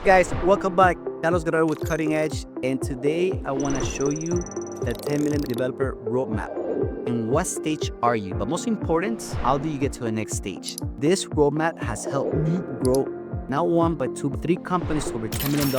guys, welcome back. Carlos Guerrero with Cutting Edge, and today I want to show you the 10 million developer roadmap. In what stage are you? But most important, how do you get to the next stage? This roadmap has helped me grow not one, but two, three companies to over $10 million,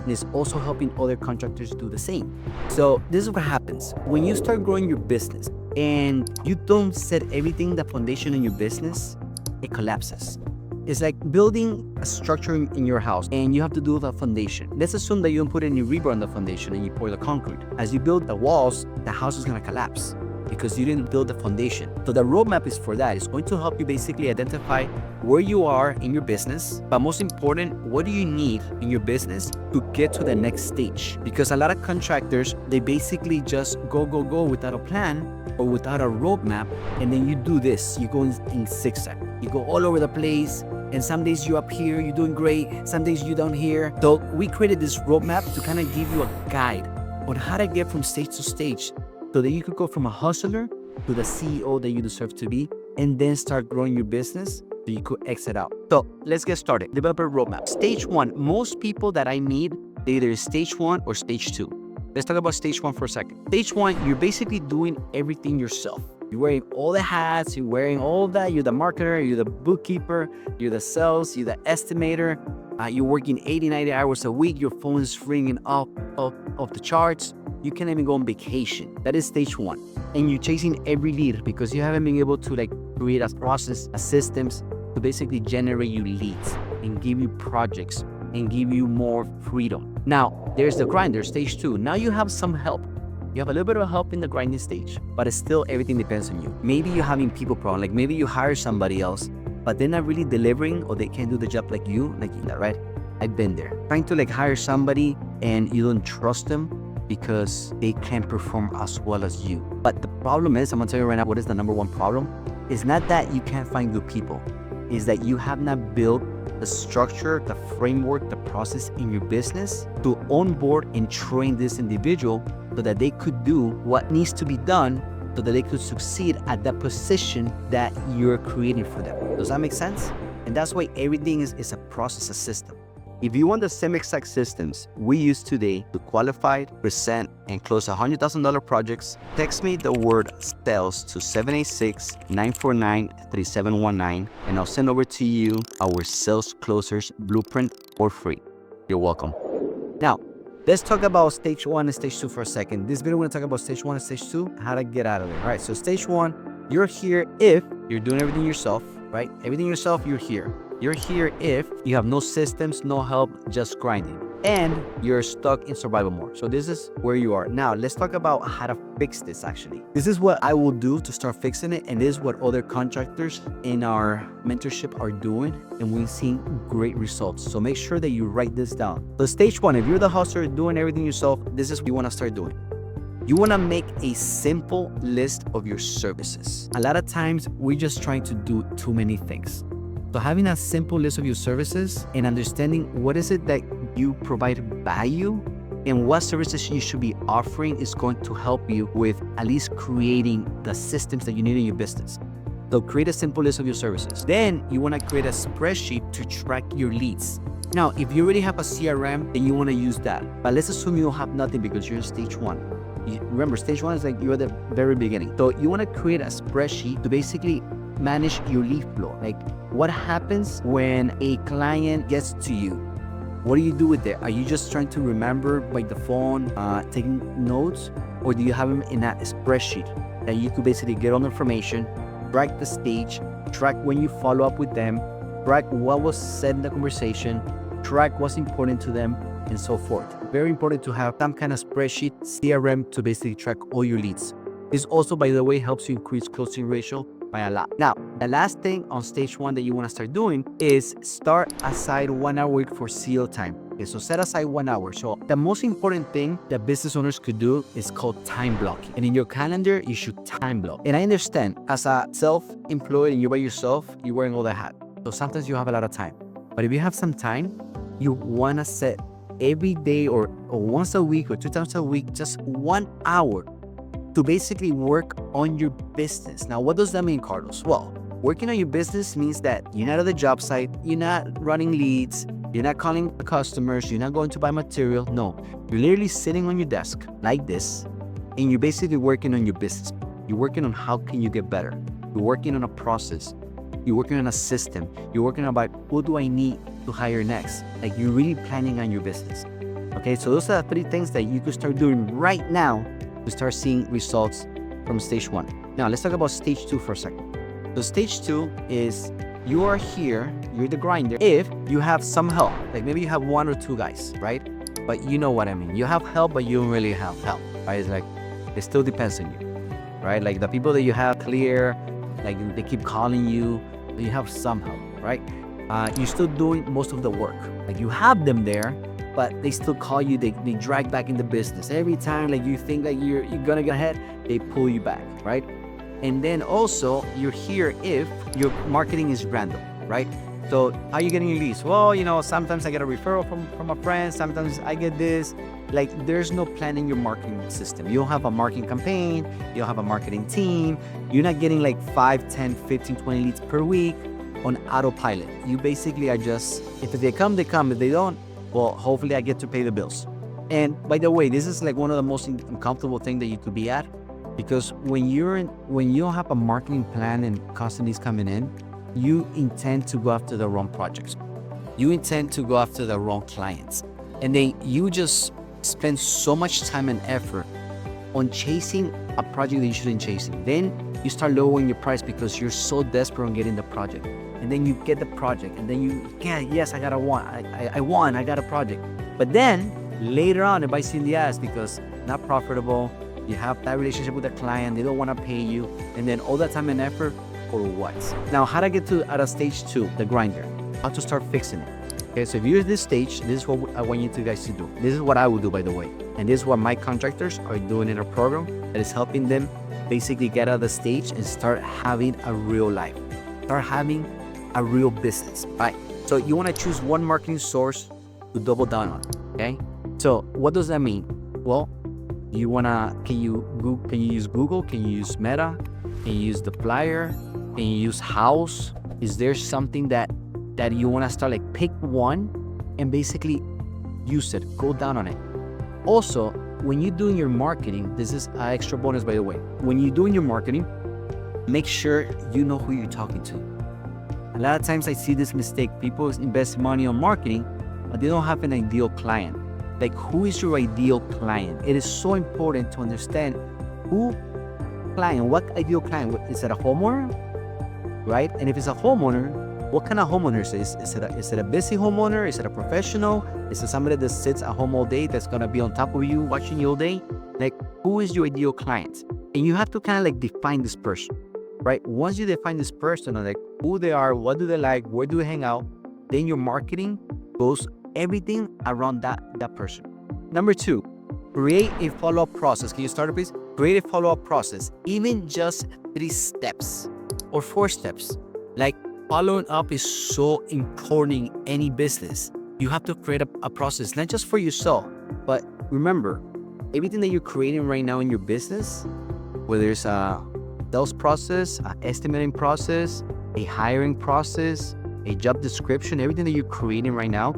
and is also helping other contractors do the same. So this is what happens. When you start growing your business and you don't set everything, the foundation in your business, it collapses. It's like building a structure in your house and you have to do the foundation. Let's assume that you don't put any rebar on the foundation and you pour the concrete. As you build the walls, the house is gonna collapse because you didn't build the foundation. So the roadmap is for that. It's going to help you basically identify where you are in your business, but most important, what do you need in your business to get to the next stage? Because a lot of contractors, they basically just go without a plan or without a roadmap, and then you do this. You go in zigzag. You go all over the place, and some days you're up here, you're doing great, some days you're down here. So we created this roadmap to kind of give you a guide on how to get from stage to stage so that you could go from a hustler to the CEO that you deserve to be, and then start growing your business so you could exit out. So let's get started. Developer roadmap. Stage one, most people that I meet, they either stage one or stage two. Let's talk about stage one for a second. Stage one, you're basically doing everything yourself. You're wearing all the hats, you're wearing all that. You're the marketer, you're the bookkeeper, you're the sales, you're the estimator. You're working 80, 90 hours a week. Your phone is ringing off the charts. You can't even go on vacation. That is stage one. And you're chasing every lead because you haven't been able to create a process, a systems to basically generate you leads and give you projects and give you more freedom. Now, there's the grinder, stage two. Now you have some help. You have a little bit of help in the grinding stage, but it's still everything depends on you. Maybe you're having people problem, like maybe you hire somebody else, but they're not really delivering or they can't do the job like you, right? I've been there. Trying to hire somebody and you don't trust them because they can't perform as well as you. But the problem is, I'm gonna tell you right now, what is the number one problem? It's not that you can't find good people. Is that you have not built the structure, the framework, the process in your business to onboard and train this individual so that they could do what needs to be done so that they could succeed at that position that you're creating for them. Does that make sense? And that's why everything is a process, a system. If you want the same exact systems we use today to qualify, present, and close $100,000 projects, text me the word sales to 786-949-3719, and I'll send over to you our sales closers blueprint for free. You're welcome. Now, let's talk about stage one and stage two for a second. This video, we're gonna talk about stage one and stage two, how to get out of there. All right, so stage one, you're here if you're doing everything yourself, right? Everything yourself, you're here. You're here if you have no systems, no help, just grinding, and you're stuck in survival mode. So this is where you are. Now, let's talk about how to fix this actually. This is what I will do to start fixing it, and this is what other contractors in our mentorship are doing, and we've seen great results. So make sure that you write this down. So stage one, if you're the hustler doing everything yourself, this is what you want to start doing. You want to make a simple list of your services. A lot of times, we're just trying to do too many things. So having a simple list of your services and understanding what is it that you provide value and what services you should be offering is going to help you with at least creating the systems that you need in your business. So create a simple list of your services. Then you want to create a spreadsheet to track your leads. Now, if you already have a CRM, then you want to use that. But let's assume you don't have nothing because you're in stage one. Remember, stage one is you're at the very beginning. So you want to create a spreadsheet to basically manage your lead flow. What happens when a client gets to you? What do you do with it? Are you just trying to remember by the phone, taking notes? Or do you have them in a spreadsheet that you could basically get all the information, track the stage, track when you follow up with them, track what was said in the conversation, track what's important to them, and so forth. Very important to have some kind of spreadsheet, CRM, to basically track all your leads. This also, by the way, helps you increase closing ratio by a lot. Now, the last thing on stage one that you want to start doing is start aside 1 hour a week for CEO time. Okay, so set aside 1 hour. So the most important thing that business owners could do is called time blocking. And in your calendar, you should time block. And I understand, as a self-employed and you're by yourself, you're wearing all the hat. So sometimes you have a lot of time. But if you have some time, you want to set every day or once a week or 2 times a week, just 1 hour to basically work on your business. Now, what does that mean, Carlos? Well, working on your business means that you're not at the job site, you're not running leads, You're not calling the customers. You're not going to buy material. No, you're literally sitting on your desk like this, and you're basically working on your business. You're working on how can you get better. You're working on a process. You're working on a system. You're working about who do I need to hire next. Like you're really planning on your business. Okay, so those are the 3 things that you could start doing right now to start seeing results from stage 1. Now let's talk about stage 2 for a second. So stage 2 is you are here, you're the grinder. If you have some help, like maybe you have 1 or 2 guys, right? But you know what I mean. You have help, but you don't really have help, right? It's like, it still depends on you, right? Like the people that you have clear, like they keep calling you, you have some help, right? You're still doing most of the work. Like you have them there, but they still call you, they drag back in the business. Every time like you think that you're gonna get ahead, they pull you back, right? And then also you're here if your marketing is random, right? So how are you getting your leads? Well, you know, sometimes I get a referral from a friend, sometimes I get this. Like there's no plan in your marketing system. You don't have a marketing campaign, you don't have a marketing team. You're not getting like 5, 10, 15, 20 leads per week on autopilot. You basically are just, if they come, they come. If they don't, well, hopefully I get to pay the bills. And by the way, this is like one of the most uncomfortable things that you could be at, because when you don't have a marketing plan and constantly coming in, you intend to go after the wrong projects. You intend to go after the wrong clients. And then you just spend so much time and effort on chasing a project that you shouldn't chase. Then you start lowering your price because you're so desperate on getting the project. And then you get the project, and then yes, I got a project. But then later on, it bites you in the ass because not profitable. You have that relationship with the client, they don't want to pay you, and then all that time and effort for what? Now, how to get to at a stage 2, the grinder? How to start fixing it? Okay, so if you're at this stage, this is what I want you guys to do. This is what I would do, by the way, and this is what my contractors are doing in a program that is helping them basically get out of the stage and start having a real life, start having a real business, right? So you want to choose one marketing source to double down on. Okay, so what does that mean? Well, can you use Google? Can you use Meta? Can you use the flyer? Can you use House? Is there something that you want to start, like pick one and basically use it, go down on it. Also, when you're doing your marketing, this is an extra bonus, by the way. When you're doing your marketing, make sure you know who you're talking to. A lot of times I see this mistake. People invest money on marketing, but they don't have an ideal client. Like, who is your ideal client? It is so important to understand what ideal client. Is it a homeowner, right? And if it's a homeowner, what kind of homeowner is it? Is it a busy homeowner? Is it a professional? Is it somebody that sits at home all day that's gonna be on top of you, watching you all day? Like, who is your ideal client? And you have to kind of like define this person, right? Once you define this person and like who they are, what do they like, where do they hang out, then your marketing goes everything around that person. Number 2, create a follow-up process. Can you start it, please? Create a follow-up process, even just 3 steps or 4 steps. Like, following up is so important in any business. You have to create a process, not just for yourself, but remember, everything that you're creating right now in your business, whether it's a sales process, an estimating process, a hiring process, a job description, everything that you're creating right now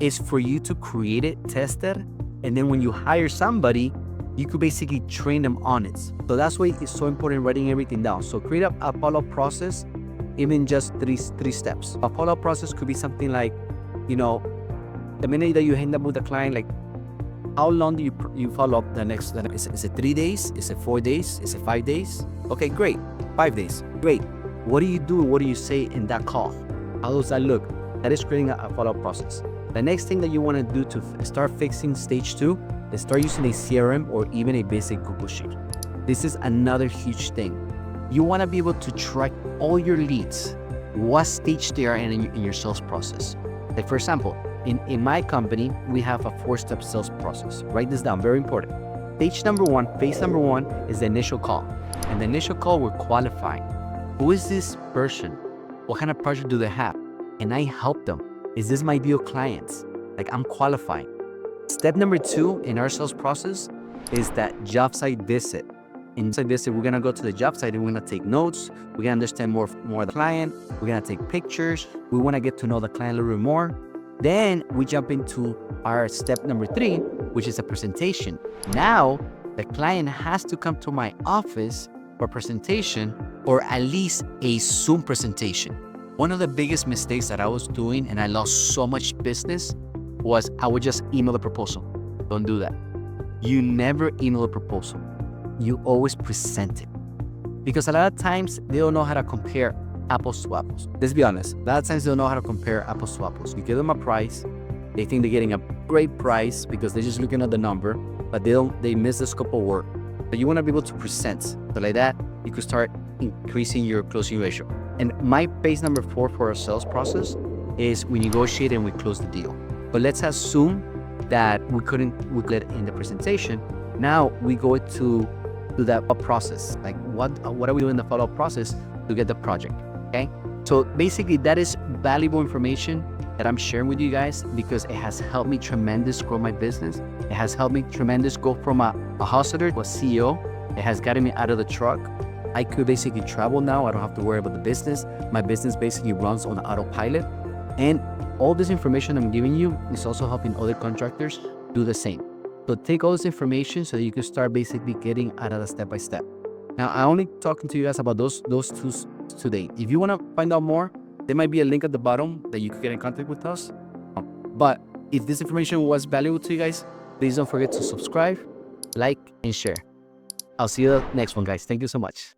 is for you to create it, test it, and then when you hire somebody, you could basically train them on it. So that's why it's so important writing everything down. So create a follow-up process, even just three steps. A follow-up process could be something like, you know, the minute that you hang up with the client, like, how long do you follow up the next? Is it 3 days? Is it 4 days? Is it 5 days? Okay, great. 5 days, great. What do you do? What do you say in that call? How does that look? That is creating a follow-up process. The next thing that you want to do to start fixing stage 2 is start using a CRM or even a basic Google Sheet. This is another huge thing. You want to be able to track all your leads, what stage they are in your sales process. Like, for example, in my company, we have a 4-step sales process. Write this down, very important. Phase number one is the initial call. And the initial call, we're qualifying. Who is this person? What kind of project do they have? And I help them. Is this my ideal clients? Like, I'm qualifying. Step number 2 in our sales process is that job site visit. Inside visit, we're gonna go to the job site and we're gonna take notes. We're gonna understand more of the client. We're gonna take pictures. We wanna get to know the client a little bit more. Then we jump into our step number 3, which is a presentation. Now, the client has to come to my office for a presentation, or at least a Zoom presentation. One of the biggest mistakes that I was doing, and I lost so much business, was I would just email a proposal. Don't do that. You never email a proposal. You always present it. Because a lot of times they don't know how to compare apples to apples. Let's be honest. A lot of times they don't know how to compare apples to apples. You give them a price, they think they're getting a great price because they're just looking at the number, but they miss the scope of work. So you want to be able to present. So like that, you could start increasing your closing ratio. And my phase number 4 for our sales process is we negotiate and we close the deal. But let's assume that we get in the presentation. Now we go to that process. Like what are we doing in the follow-up process to get the project? Okay. So basically that is valuable information that I'm sharing with you guys because it has helped me tremendous grow my business. It has helped me tremendous go from a hustler to a CEO. It has gotten me out of the truck. I could basically travel now. I don't have to worry about the business. My business basically runs on autopilot. And all this information I'm giving you is also helping other contractors do the same. So take all this information so that you can start basically getting out of the step-by-step. Now, I only talking to you guys about those two today. If you want to find out more, there might be a link at the bottom that you can get in contact with us. But if this information was valuable to you guys, please don't forget to subscribe, like, and share. I'll see you next one, guys. Thank you so much.